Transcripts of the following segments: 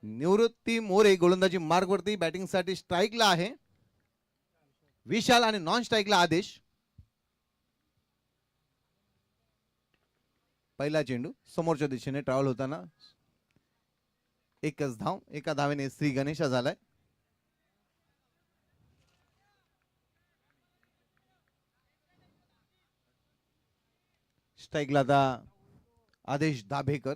निवृत्ती मोरे गोलंदाजी मार्गवरती बॅटिंगसाठी स्ट्राईकला आहे. विशाल आणि नॉन स्ट्राईकला आदेश. पहिला चेंडू समोरच्या दिशेने ट्रॅव्हल होताना एकच धाव, एका धावेने श्री गणेशा झालाय. स्ट्राईकला आता आदेश दाभेकर.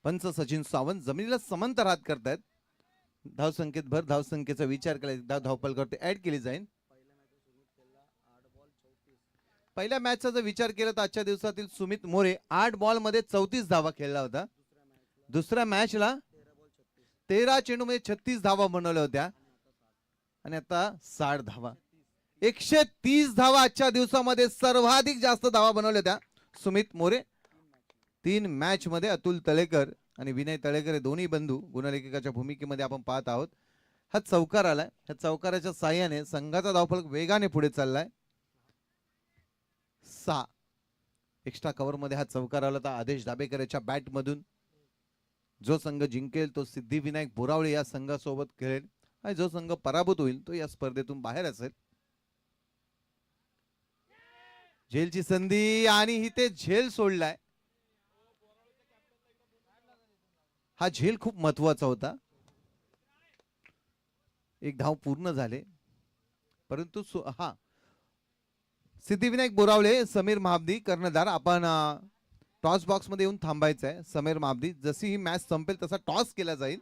पंच सचिन सावंत जमिनीला समांतर हात करतायत. धाव संख्येत भर, धाव संख्येचा विचार केला, धावपलकावरती ऍड केली जाईल. पहिल्या मॅचचा जर विचार केला तर आजच्या दिवसातील सुमित मोरे 8 बॉल मध्ये 34 धावा खेळला होता. दुसऱ्या मॅचला 13 चेंडू मध्ये 36 धावा बनवल्या होत्या आणि आता 60 धावा, 130 धावा आजच्या दिवसामध्ये सर्वाधिक जास्त धावा बनवल्या होत्या सुमित मोरे. 3 मॅच मध्ये अतुल तळेकर आणि विनय तळेकर हे दोन्ही बंधू गुणलेखकाच्या भूमिकेमध्ये आपण पाहत आहोत. हा चौकार आलाय. ह्या चौकाराच्या साह्याने संघाचा धावफलक वेगाने पुढे चाललाय. 6 एक्स्ट्रा कव्हर मध्ये हा चौकार आला तर आदेश दाभेकर याच्या बॅट मधून जो संघ जिंकेल तो सिद्धिविनायक बोरावळे या संघासोबत खेळेल आणि जो संघ पराभूत होईल तो या स्पर्धेतून बाहेर असेल. झेलची संधी आणि ही ते झेल सोडलाय. हा झेल खूप महत्वाचा होता. एक धाव पूर्ण झाले परंतु हा सिद्धिविनायक बोरावळे, समीर महाबदी कर्णधार. आपण टॉस बॉक्स मध्ये येऊन थांबायचं आहे. समीर महाबदी, जशी ही मॅच संपेल तसा टॉस केला जाईल.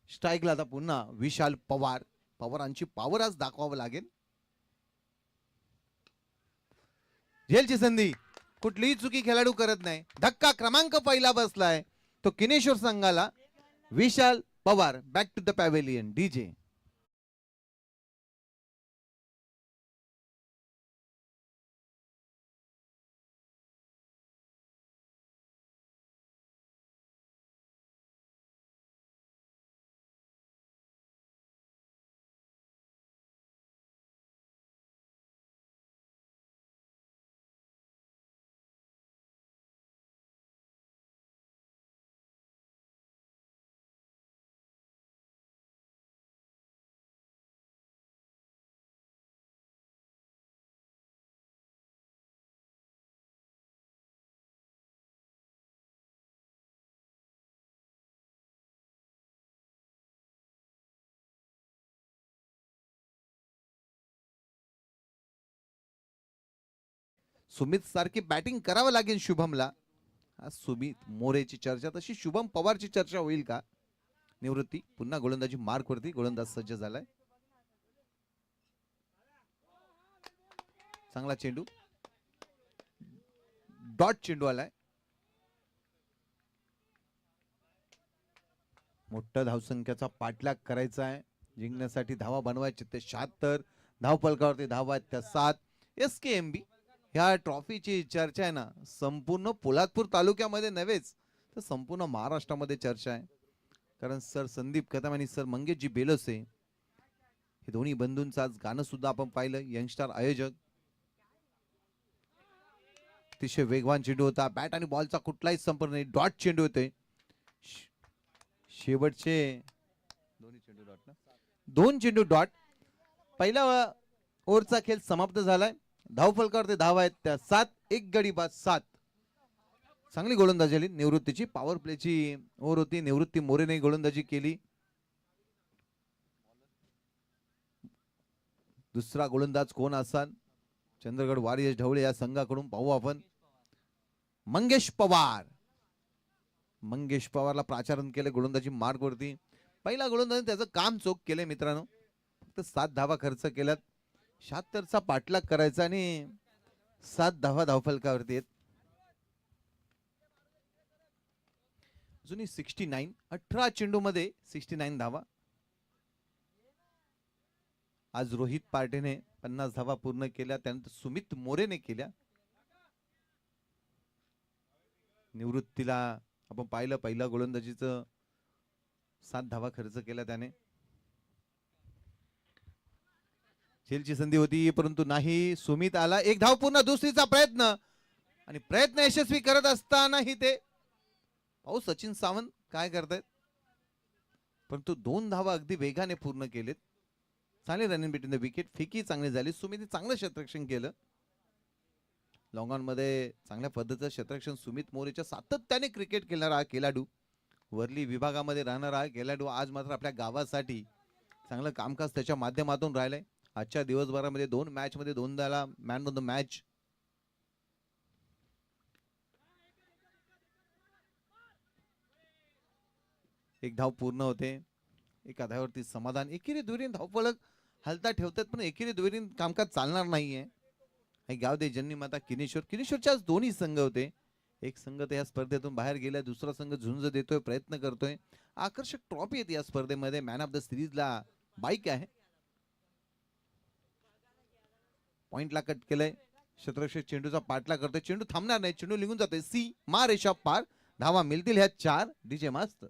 स्ट्राईकला आता पुन्हा विशाल पवार. पवारांची पॉवर आज दाखवावं लागेल. झेलची संधी, कुठलीही चुकी खेळाडू करत नाही. धक्का क्रमांक पहिला बसलाय तो किनेश्वर संघाला. Vishal Pawar back to the pavilion. DJ Sumit सारखी बॅटिंग करावं लागेल शुभमला. आज सुमित मोरेची चर्चा तशी शुभम पवारची चर्चा होईल का? निवृत्ती पुन्हा गोलंदाजी मार्क वरती. गोलंदाज सज्ज झालाय. चांगला चेंडू, डॉट चेंडू आलाय. मोठ्या धावसंख्येचा पाठलाग करायचा आहे. जिंकण्यासाठी धावा बनवायचे ते 76. धावपलकावरती धावा आहेत त्या 7. SKMB ह्या ट्रॉफीची चर्चा आहे ना संपूर्ण पोलादपूर तालुक्यामध्ये नव्हेच तर संपूर्ण महाराष्ट्रामध्ये चर्चा आहे. कारण सर संदीप कदम आणि सर मंगेशजी बेलोसे हे दोन्ही बंधूंचं आज गाणं सुद्धा आपण पाहिलं. यंगस्टार आयोजक. अतिशय वेगवान चेंडू होता. बॅट आणि बॉलचा कुठलाही संपर्क नाही. डॉट चेंडू होते. शेवटचे दोन चेंडू डॉट. पहिला ओव्हरचा खेळ समाप्त झालाय. धावफलकावरती धावा आहेत त्या 7. एक गडी बाद 7. चांगली गोलंदाजी झाली निवृत्तीची. पॉवर प्लेची ओव्हर होती. निवृत्ती मोरेने गोलंदाजी केली. दुसरा गोलंदाज कोण असाल? चंद्रगड वारियर्स ढवळे या संघाकडून पाहू आपण. मंगेश पवार. मंगेश पवारला प्राचारण केले गोलंदाजी मार्ग वरती. पहिला गोलंदाज त्याचं काम चोख केले मित्रांनो. फक्त 7 धावा खर्च केल्यात. 76चा पाठलाग करायचा आणि 7 धावा धावफलकावरती आहेत. अजूनही 69. 18 चेंडू मध्ये 69 धावा. आज रोहित पार्टेने 50 धावा पूर्ण केल्या. त्यानंतर सुमित मोरेने केल्या. निवृत्तीला आपण पाहिलं पहिला गोलंदाजीचं 7 धावा खर्च केला त्याने. खेळची संधी होती परंतु नाही. सुमित आला, एक धाव पूर्ण, दुसरीचा प्रयत्न आणि प्रयत्न यशस्वी करत असतानाही ते पाहू सचिन सावंत काय करतायत. परंतु 2 धावा अगदी वेगाने पूर्ण केलेत. चांगली रनिंग बिटवीन द विकेट, फेकी चांगली झाली. सुमितने चांगलं क्षेत्ररक्षण केलं. लॉंग ऑन मध्ये चांगल्या पद्धतीचं क्षेत्ररक्षण सुमित मोरेच्या सातत्याने क्रिकेट खेळणारा हा खेळाडू, वरली विभागामध्ये राहणारा हा खेळाडू आज मात्र आपल्या गावासाठी चांगलं कामकाज त्याच्या माध्यमातून राहिलंय. आजच्या दिवसभरामध्ये 2 मॅच मध्ये 2दा मॅन ऑफ द मॅच. एक धाव पूर्ण होते. एका धावावरती समाधान. एकेरी दुहेरीने धावफलक हलता ठेवतात पण एकेरी दुहेरीने कामकाज चालणार नाहीये. गाव दे जन्नी माता किनेश्वरच्या दोन्ही संघ होते. एक संघ तर या स्पर्धेतून बाहेर गेला, दुसरा संघ झुंज देतोय, प्रयत्न करतोय. आकर्षक ट्रॉफी येते या स्पर्धेमध्ये. मॅन ऑफ द सिरीजला बाईक आहे. पॉइंटला कट केलंय. क्षेत्ररक्षक चेंडूचा पाठला करतोय, चेंडू थांबणार नाही, चेंडू निघून जातोय. सी मा रेषा पार. धावा मिळतील ह्या 4. डीजे मास्तर.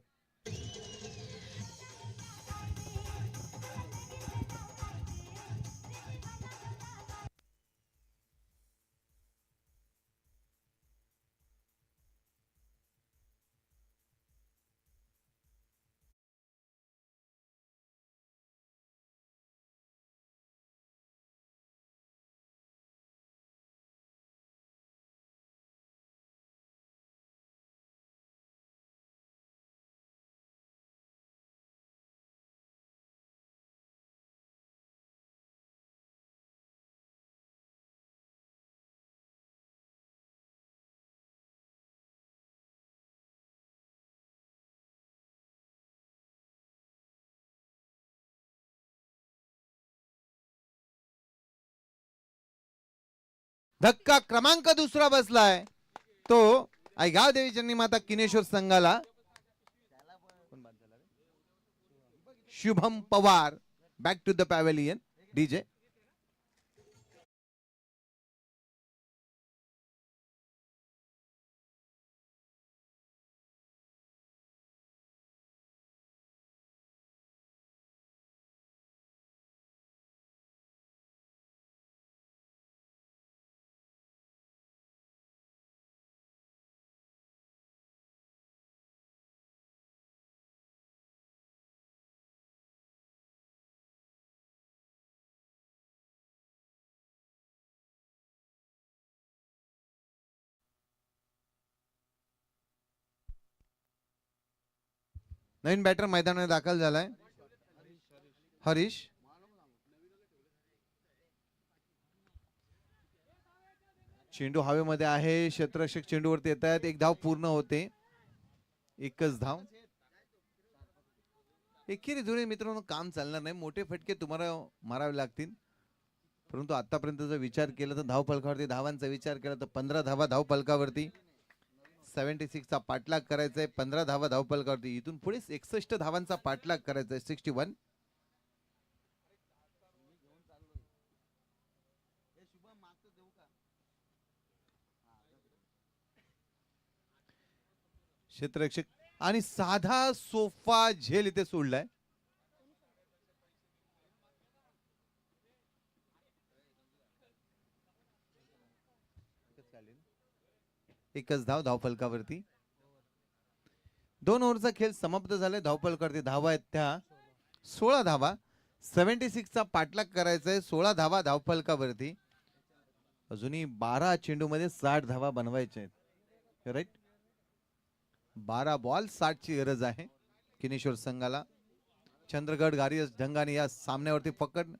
धक्का क्रमांक दुसरा बसलाय तो गाव देवी जन्नी माता किनेश्वर संघाला. Shubham Pawar back to the pavilion. DJ नवीन बॅटर मैदानात दाखल झालाय. हरीश. चेंडू हवेमध्ये आहे. क्षेत्ररक्षक चेंडूवरती येत आहेत. एक धाव पूर्ण होते. एकच धाव. एकेरी दुहेरी मित्रांनो काम चालणार नाही. मोठे फटके तुम्हाला मारावे लागतील. परंतु आतापर्यंत जर विचार केला तर धाव फलकावरती धावांचा विचार केला तर 15 धावा धाव फलकावरती. 76 चा पाठलाग करायचा आहे. 15 धावा धाव फलकावरती. इथून पुढे 61 धावांचा पाठलाग करायचा आहे. 61. क्षेत्ररक्षक आणि साधा सोफा झेल इथे सोडलाय. एकच धाव धाव फलकावरती. 2 ओव्हरचा खेळ समाप्त झालाय. धावफलकावरती धावा आहेत त्या 16 धावा. 76 चा पाठलाग करायचा आहे. 16 धावा धावफलकावरती. अजूनही 12 चेंडू मध्ये 60 धावा बनवायच्या आहेत. राईट. 12 बॉल 60 ची गरज आहे किनेश्वर संघाला. चंद्रगड घारी ढंगाने या सामन्यावरती पकड.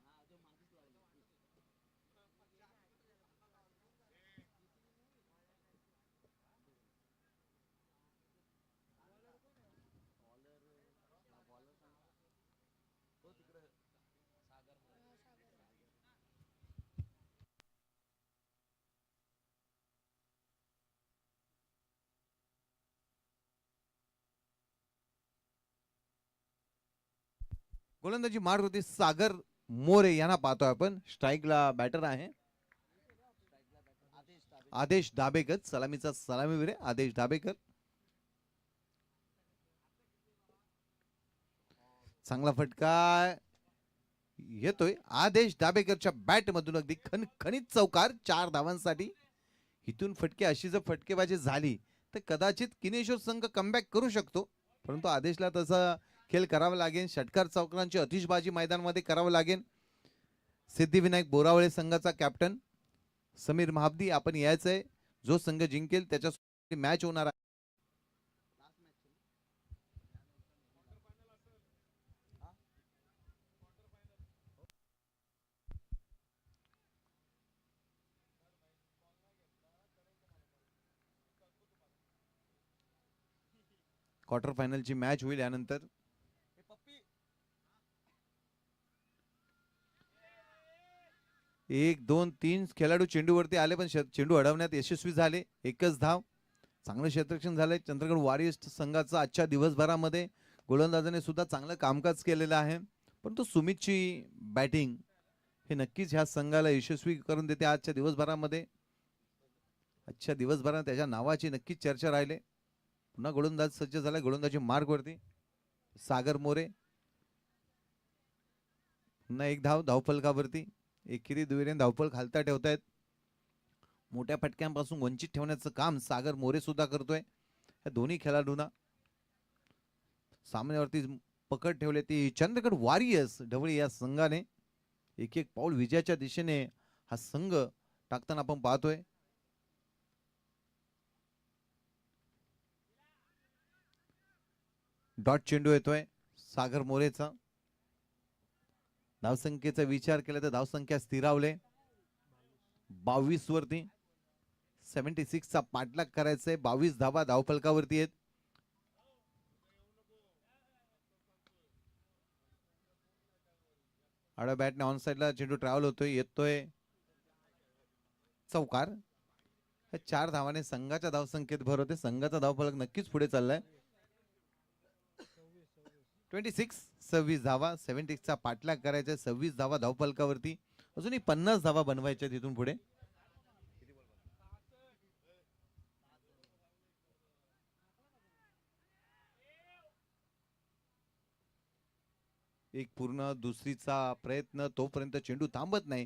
गोलंदाजी मारत होती सागर मोरे यांना पाहतोय आपण. स्ट्राईकला बॅटर आहे आदेश दाबेकर. सलामीचा सलामीवीर आहे आदेश दाबेकर. चांगला फटका येतोय आदेश दाबेकरच्या बॅट मधून अगदी खणखणीत चौकार 4 धावांसाठी. इथून फटके अशी जर फटकेबाजी झाली तर कदाचित किनेश्वर संघ कमबॅक करू शकतो, परंतु आदेशला तसा खेळ करावा लागेल. षटकार चौकारांची अतिशबाजी मैदानामध्ये करावं लागेल. सिद्धिविनायक बोरावळे संघाचा कॅप्टन समीर महाबदी आपण यायचंय. जो संघ जिंकेल त्याच्या मॅच होणार आहे. क्वार्टर फायनलची मॅच होईल यानंतर. 1-2-3 खेळाडू चेंडूवरती आले पण चेंडू अडवण्यात यशस्वी झाले. एकच धाव. चांगलं क्षेत्ररक्षण झालंय चंद्रगड वॉरियर्स संघाचं. आजच्या दिवसभरामध्ये गोलंदाजाने सुद्धा चांगलं कामकाज केलेलं आहे, परंतु सुमितची बॅटिंग हे नक्कीच ह्या संघाला यशस्वी करून देते आजच्या दिवसभरामध्ये. आजच्या दिवसभरात त्याच्या नावाची नक्कीच चर्चा राहिले. पुन्हा गोलंदाज सज्ज झाला गोलंदाजी मार्गवरती. सागर मोरे पुन्हा एक धाव धावफलकावरती. एकेरी दुहेरीने धावफलक खालता ठेवतायत. मोठ्या फटक्यांपासून वंचित ठेवण्याचं काम सागर मोरे सुद्धा करतोय. या दोन्ही खेळाडूंना सामन्यावरती पकड ठेवले ती चंद्रगड वॉरियर्स ढवळी या संघाने. एक एक पाऊल विजयाच्या दिशेने हा संघ टाकताना आपण पाहतोय. डॉट चेंडू येतोय सागर मोरेचा. धावसंख्येचा विचार केला तर धावसंख्या स्थिरावले 22 वरती. 76 चा पाठलाग करायचंय. 22 धावा धावफलकावरती आहेत. आडव्या बॅटने ऑन साइडला चेंडू ट्रॅव्हल होतोय. येतोय चौकार. 4 धावाने संघाच्या धावसंख्येत भर होते. संघाचा धावफलक नक्कीच पुढे चाललाय. 26 धावा. 76 चा पाठलाग करायचा. 26 धावा धावफलकावरती. अजूनही 50 धावा बनवायच्या तिथून पुढे. एक पूर्ण दुसरीचा प्रयत्न तोपर्यंत चेंडू थांबत नाही.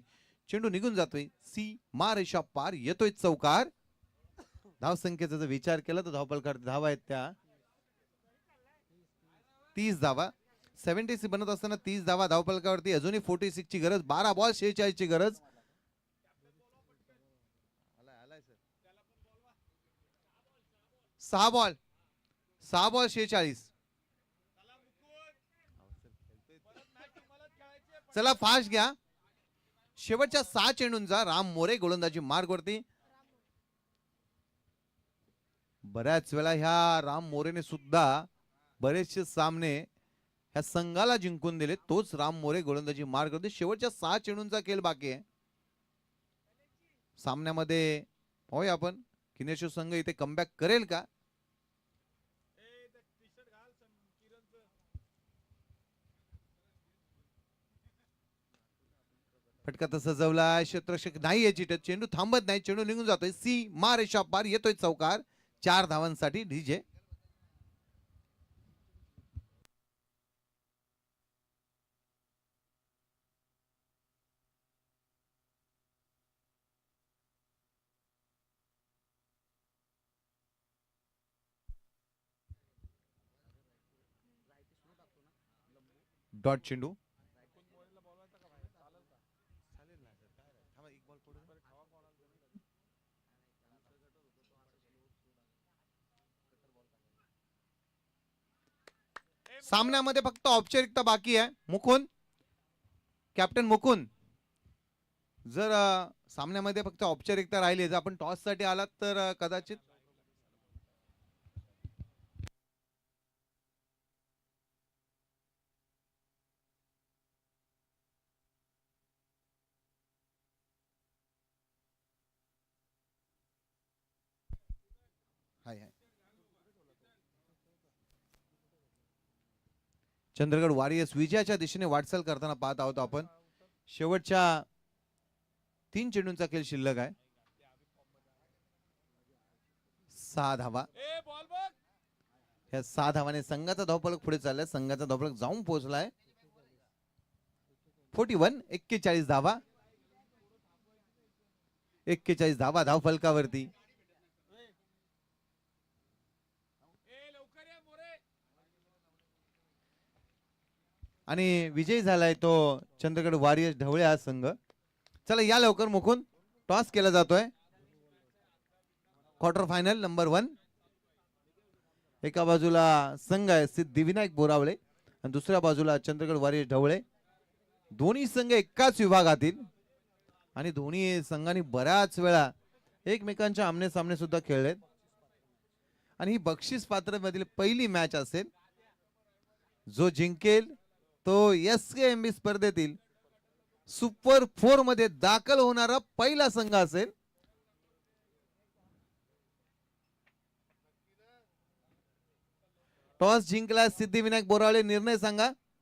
चेंडू निघून जातोय. सीमारेषा पार. येतोय चौकार. धावसंख्येचा जर विचार केला तर धावफलकावरती धावा आहेत त्या 30 धावा. 76 बनत असताना 30 धावा धावफलकावरती. अजूनही 46 ची गरज. 12 बॉल 46 ची गरज. 6 बॉल 46. चला फास्ट घ्या. शेवटच्या 6 चेंडूंचा राम मोरे गोलंदाजी मार्गवरती. बऱ्याच वेळा ह्या राम मोरेने सुद्धा बरेचसे सामने ह्या संघाला जिंकून दिले. तोच राम मोरे गोलंदाजी मार्गवरती. शेवटच्या 6 चेंडूंचा खेळ बाकी आहे सामन्यामध्ये. पाहूया आपण किनेश्वर संघ इथे कमबॅक करेल का. फटका तर सजवला. क्षेत्ररक्षक नाही याची चेंडू थांबत नाही. चेंडू निघून जातोय. सीमारेषा पार. येतोय चौकार 4 धावांसाठी. डीजे डॉट चेंडू. सामन्यामध्ये फक्त औपचारिकता बाकी आहे. मुकुंद कॅप्टन मुकुंद जर सामन्यामध्ये फक्त औपचारिकता राहिली. जर आपण टॉस साठी आलात तर कदाचित हाय हाय. चंद्रगड वॉरियर्स विजयाच्या दिशेने वाटचाल करताना पाहत आहोत आपण. शेवटच्या 3 चेंडूंचा खेळ शिल्लक आहे. 6 धावा. या 6 धावाने संघाचा धावफलक पुढे चाललाय. संघाचा धावफलक जाऊन पोहोचलाय 41 41 धावा. 41 धावा धाव फलकावरती. आणि विजयी झालाय तो चंद्रगड वॉरियर्स ढवळे हा संघ. चला या लवकर मुखून टॉस केला जातोय. Quarter final number 1. एका बाजूला संघ आहे सिद्धिविनायक बोरावळे आणि दुसऱ्या बाजूला चंद्रगड वॉरियर्स ढवळे. दोन्ही संघ एकाच विभागातील आणि दोन्ही संघांनी बऱ्याच वेळा एकमेकांच्या आमने सामने सुद्धा खेळलेत. आणि ही बक्षीस पात्रमधील पहिली मॅच असेल. जो जिंकेल तो SKMB स्पर्धेतील सुपर 4 मध्ये दाखल होणारा पहिला संघ असेल. टॉस जिंकला सिद्धिविनायक बोरावळे. निर्णय सांगा.